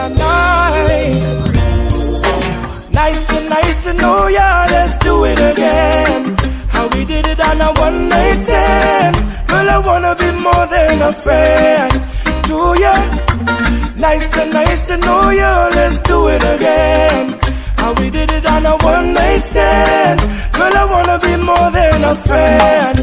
night. Nice to know ya, let's do it again. How we did it on a one night stand. Girl, I wanna be more than a friend to ya. Nice to know ya, let's do it again. How we did it on a one night stand. Girl, I wanna be more than a friend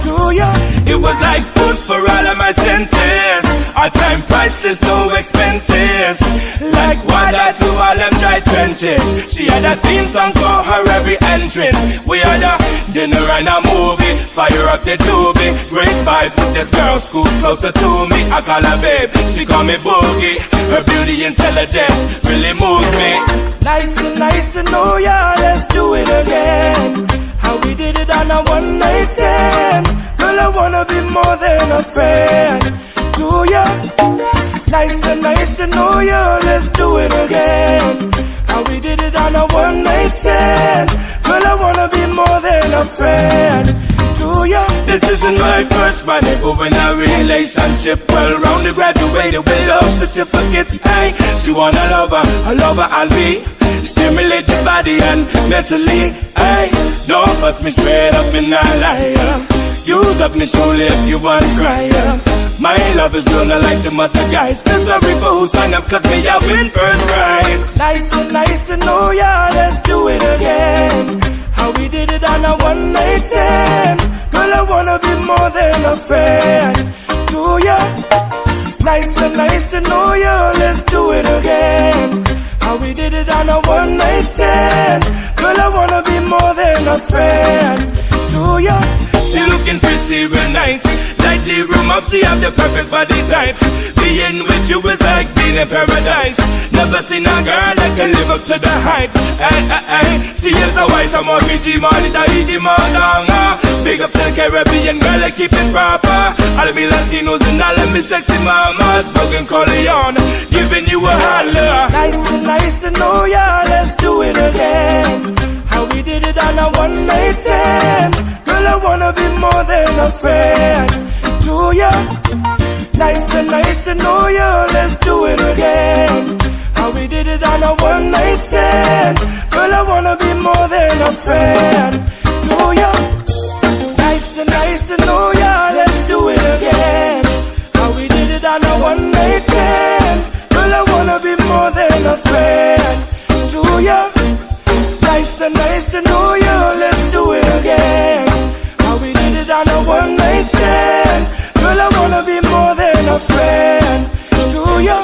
to ya. It was like food for all of my senses. Our time priceless, no expenses. Like water to all them dry trenches. She had a theme song for her every entrance. We had a dinner and a movie. Fire up the doobie. Grade 5, this girl school closer to me. I call her babe, she call me Boogie. Her beauty intelligence really moves me. Nice to know ya, let's do it again. How we did it on a one night stand. Girl, I wanna be more than a friend to ya. Nice to know ya, let's do it again. How we did it on a one night stand. Girl, I wanna be more than a friend to ya. This isn't my first rendezvous in a relationship. Well rounded, graduated with love certificates. Hey, she want a lover and be stimulate the body and mentally. Hey, don't bust me straight up in a liar. Use up me shoulder if you want cry. My love is real, not like the other guys. Feel sorry for who signed up, cause me I win first prize. Nice to know ya, let's do it again. How we did it on a one night stand. Girl, I wanna be more than a friend to ya. Nice to know ya, let's do it again. How we did it on a one night stand. Girl, I wanna be more than a friend to ya. She looking pretty real nice. Lightly room up, she have the perfect body type. Being with you is like being in paradise. Never seen a girl that can live up to the hype. Ay. She is a white, I'm a BG money, the easy man. Big up to the Caribbean girl, I keep it proper. All of me Latinos and all of me sexy mamas. Broken Corleone, giving you a holler. Nice to know ya, let's do it again. How we did it on a one night stand. Girl, I wanna be more than a friend to ya. Nice to know ya, let's do it again. How we did it on a one night stand. Girl, I wanna be more than a friend to ya. Nice to know ya, let's do it again. How we did it on a one night stand. Girl, I wanna be more than a friend to ya. Nice to know ya, let's do it again. How we did it on a one night stand. Girl, I wanna be more than a friend to ya.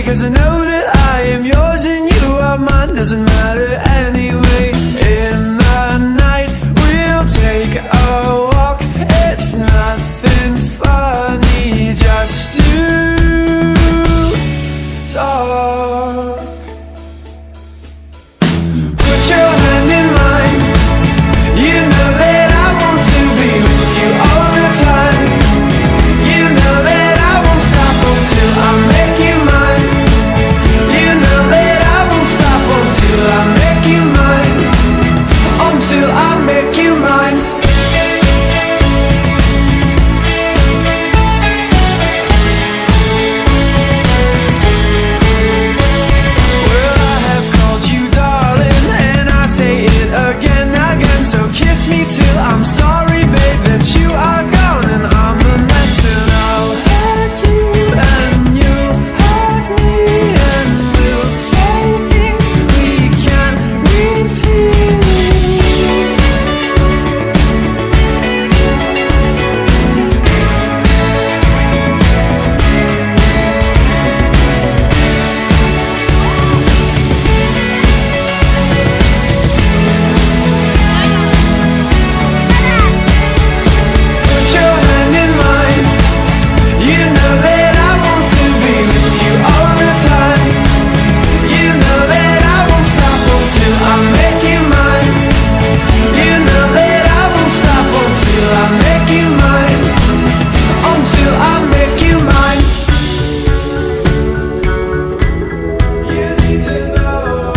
Cause I know that I am yours and you are mine. Doesn't matter anyway.